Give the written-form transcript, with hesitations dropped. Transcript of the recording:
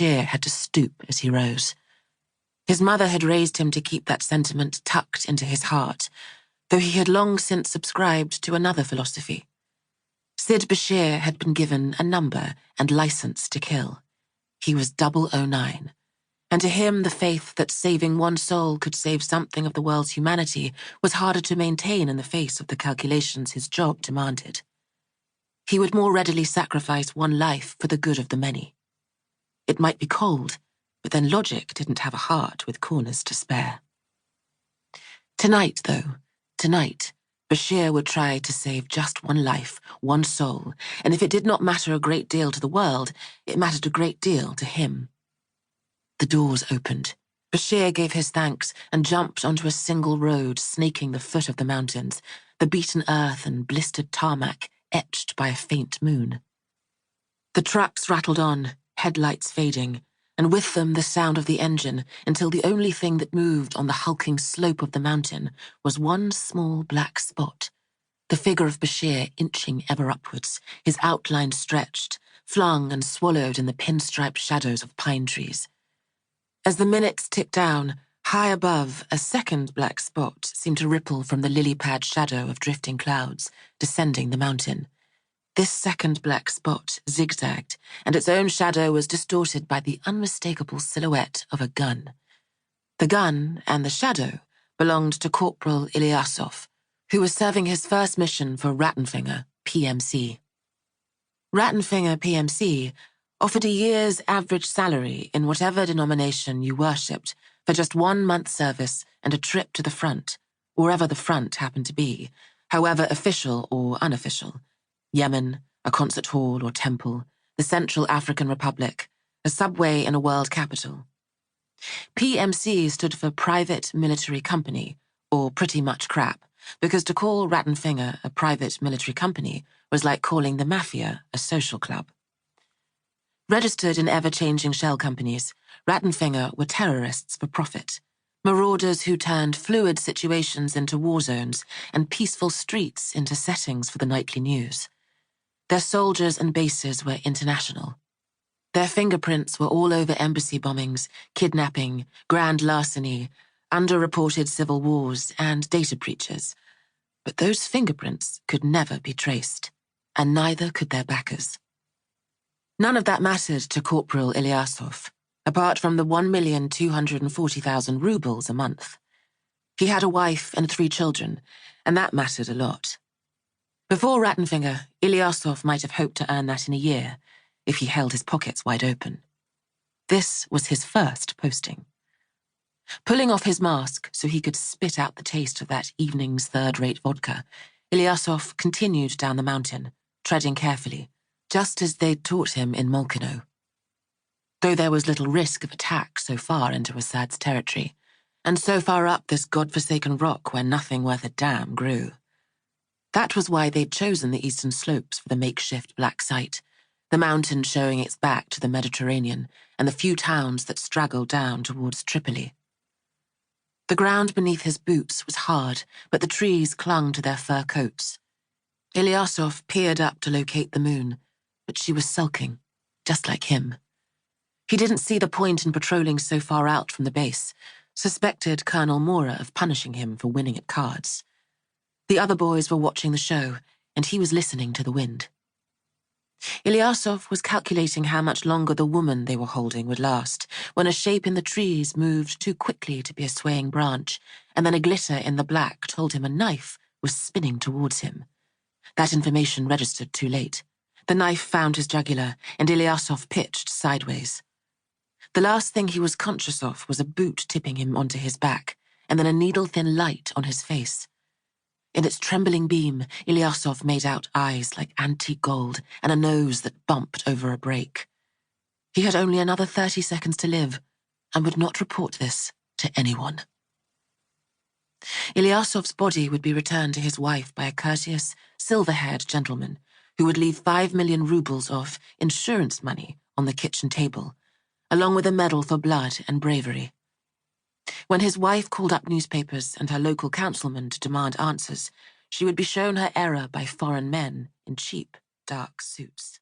Bashir had to stoop as he rose. His mother had raised him to keep that sentiment tucked into his heart, though he had long since subscribed to another philosophy. Sid Bashir had been given a number and license to kill. He was 009, and to him the faith that saving one soul could save something of the world's humanity was harder to maintain in the face of the calculations his job demanded. He would more readily sacrifice one life for the good of the many. It might be cold, but then logic didn't have a heart with corners to spare. Tonight, Bashir would try to save just one life, one soul, and if it did not matter a great deal to the world, it mattered a great deal to him. The doors opened. Bashir gave his thanks and jumped onto a single road snaking the foot of the mountains, the beaten earth and blistered tarmac etched by a faint moon. The trucks rattled on, headlights fading, and with them the sound of the engine, until the only thing that moved on the hulking slope of the mountain was one small black spot, the figure of Bashir inching ever upwards, his outline stretched, flung and swallowed in the pinstriped shadows of pine trees. As the minutes ticked down, high above, a second black spot seemed to ripple from the lily-pad shadow of drifting clouds, descending the mountain. This second black spot zigzagged, and its own shadow was distorted by the unmistakable silhouette of a gun. The gun and the shadow belonged to Corporal Ilyasov, who was serving his first mission for Rattenfinger, PMC. Rattenfinger, PMC, offered a year's average salary in whatever denomination you worshipped for just 1 month's service and a trip to the front, wherever the front happened to be, however official or unofficial. Yemen, a concert hall or temple, the Central African Republic, a subway in a world capital. PMC stood for Private Military Company, or pretty much crap, because to call Rattenfinger a private military company was like calling the Mafia a social club. Registered in ever-changing shell companies, Rattenfinger were terrorists for profit, marauders who turned fluid situations into war zones and peaceful streets into settings for the nightly news. Their soldiers and bases were international. Their fingerprints were all over embassy bombings, kidnapping, grand larceny, underreported civil wars, and data breaches. But those fingerprints could never be traced, and neither could their backers. None of that mattered to Corporal Ilyasov, apart from the 1,240,000 rubles a month. He had a wife and 3 children, and that mattered a lot. Before Rattenfinger, Ilyasov might have hoped to earn that in a year, if he held his pockets wide open. This was his first posting. Pulling off his mask so he could spit out the taste of that evening's third-rate vodka, Ilyasov continued down the mountain, treading carefully, just as they'd taught him in Molkino. Though there was little risk of attack so far into Assad's territory, and so far up this godforsaken rock where nothing worth a damn grew. That was why they'd chosen the eastern slopes for the makeshift black site, the mountain showing its back to the Mediterranean and the few towns that straggled down towards Tripoli. The ground beneath his boots was hard, but the trees clung to their fur coats. Ilyasov peered up to locate the moon, but she was sulking, just like him. He didn't see the point in patrolling so far out from the base, suspected Colonel Mora of punishing him for winning at cards. The other boys were watching the show, and he was listening to the wind. Ilyasov was calculating how much longer the woman they were holding would last, when a shape in the trees moved too quickly to be a swaying branch, and then a glitter in the black told him a knife was spinning towards him. That information registered too late. The knife found his jugular, and Ilyasov pitched sideways. The last thing he was conscious of was a boot tipping him onto his back, and then a needle-thin light on his face. In its trembling beam, Ilyasov made out eyes like antique gold and a nose that bumped over a break. He had only another 30 seconds to live, and would not report this to anyone. Ilyasov's body would be returned to his wife by a courteous, silver-haired gentleman who would leave 5 million rubles of insurance money on the kitchen table, along with a medal for blood and bravery. When his wife called up newspapers and her local councilman to demand answers, she would be shown her error by foreign men in cheap, dark suits.